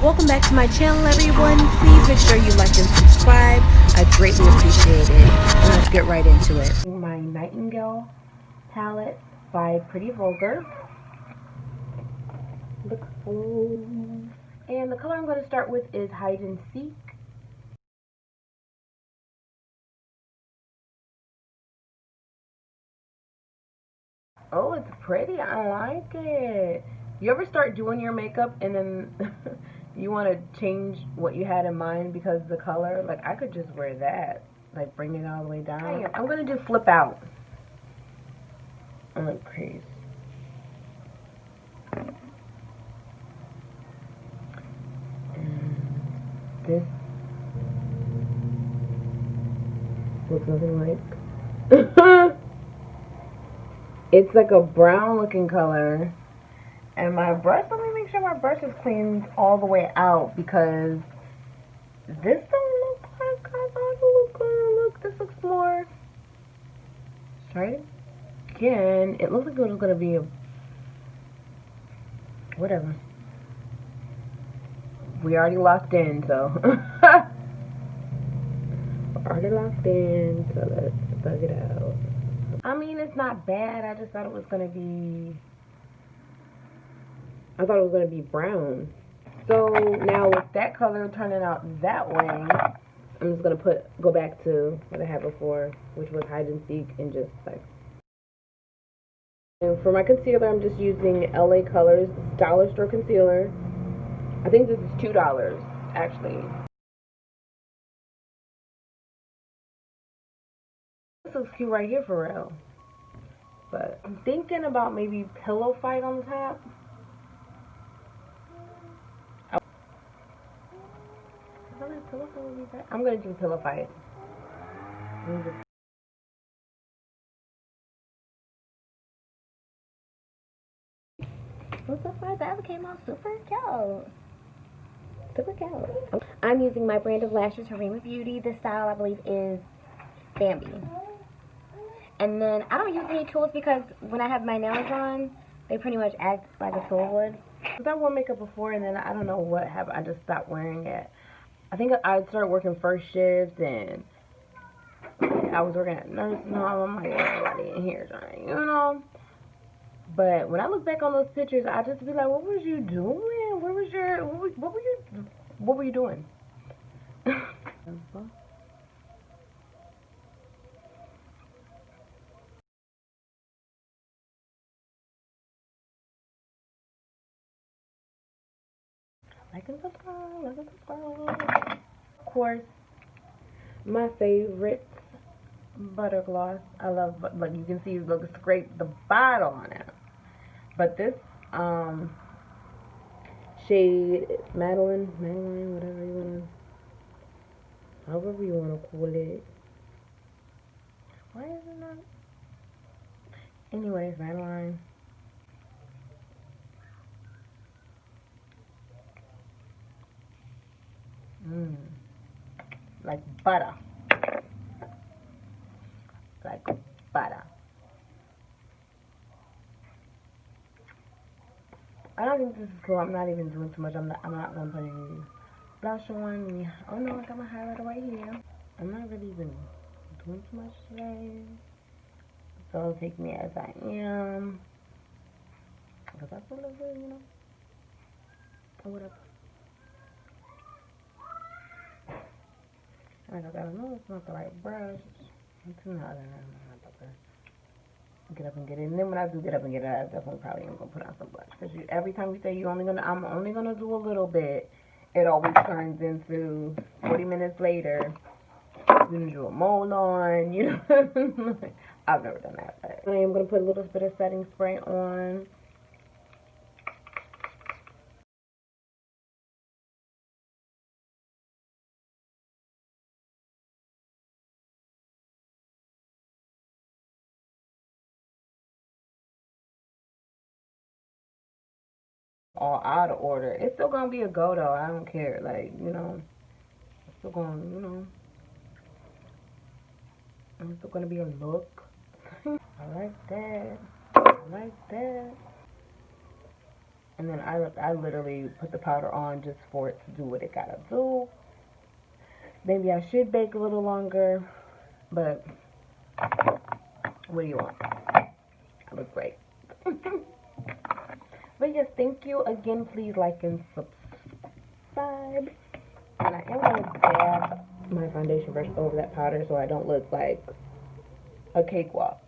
Welcome back to my channel, everyone. Please make sure you like and subscribe. I greatly appreciate it. And let's get right into it. My Nightingale palette by Pretty Vulgar. And the color I'm going to start with is Hide and Seek. Oh, it's pretty. I like it. You ever start doing your makeup and then you want to change what you had in mind because of the color? Like, I could just wear that. Like, bring it all the way down. I'm going to do Flip Out on the crease. And this looks nothing like... It's like a brown looking color. And my brush, let me make sure my brush is cleaned all the way out because this don't look like I thought it was gonna look. This looks more. Let's try it again. It looks like it was gonna be a whatever. We already locked in, so we're already locked in. So let's bug it out. I mean, it's not bad. I just thought it was gonna be. I thought it was going to be brown. So now with that color turning out that way, I'm just going to go back to what I had before, which was Hide and Seek, and just like. And for my concealer, I'm just using LA Colors Dollar Store Concealer. I think this is $2, actually. This looks cute right here for real. But I'm thinking about maybe Pillow Fight on the top. I'm gonna do Pillow Fight. Well, so far that came out super cute. Super cute. I'm using my brand of lashes from Rima Beauty. This style, I believe, is Bambi. And then I don't use any tools because when I have my nails on, they pretty much act like a tool would. I wore makeup before, and then I don't know what happened. I just stopped wearing it. I think I started working first shift, and I was working at nursing home. I'm like, everybody in here trying, you know. But when I look back on those pictures, I just be like, what was you doing? Where was your, what were you doing? Like and subscribe, like and subscribe. Of course, my favorite butter gloss. I love, like you can see, look, scrape the bottle on it. But this shade, Madeline, whatever you wanna, however you wanna call it. Why is it not? Anyways, Madeline. Like butter. Like butter. I don't think this is cool. I'm not even doing too much. I'm not gonna put any blush on. Oh no, I got my highlighter right here. I'm not really even doing too much today. So take me as I am. Because I feel like good, you know. Or whatever. Like I said, I know it's not the right brush. It's not. I'm not about to get up and get it. And then when I do get up and get it, I definitely probably am gonna put on some blush. Because every time you say I'm only gonna do a little bit, it always turns into 40 minutes later. You gonna do a mole on, you know. I've never done that. But I am gonna put a little bit of setting spray on. All out of order. It's still gonna be a go though. I don't care. Like, you know, it's still gonna, you know, it's still gonna be a look. I like that. I like that. And then I literally put the powder on just for it to do what it gotta do. Maybe I should bake a little longer, but what do you want? I look great. But yes, thank you again. Please like and subscribe. And I am going to dab my foundation brush over that powder so I don't look like a cakewalk.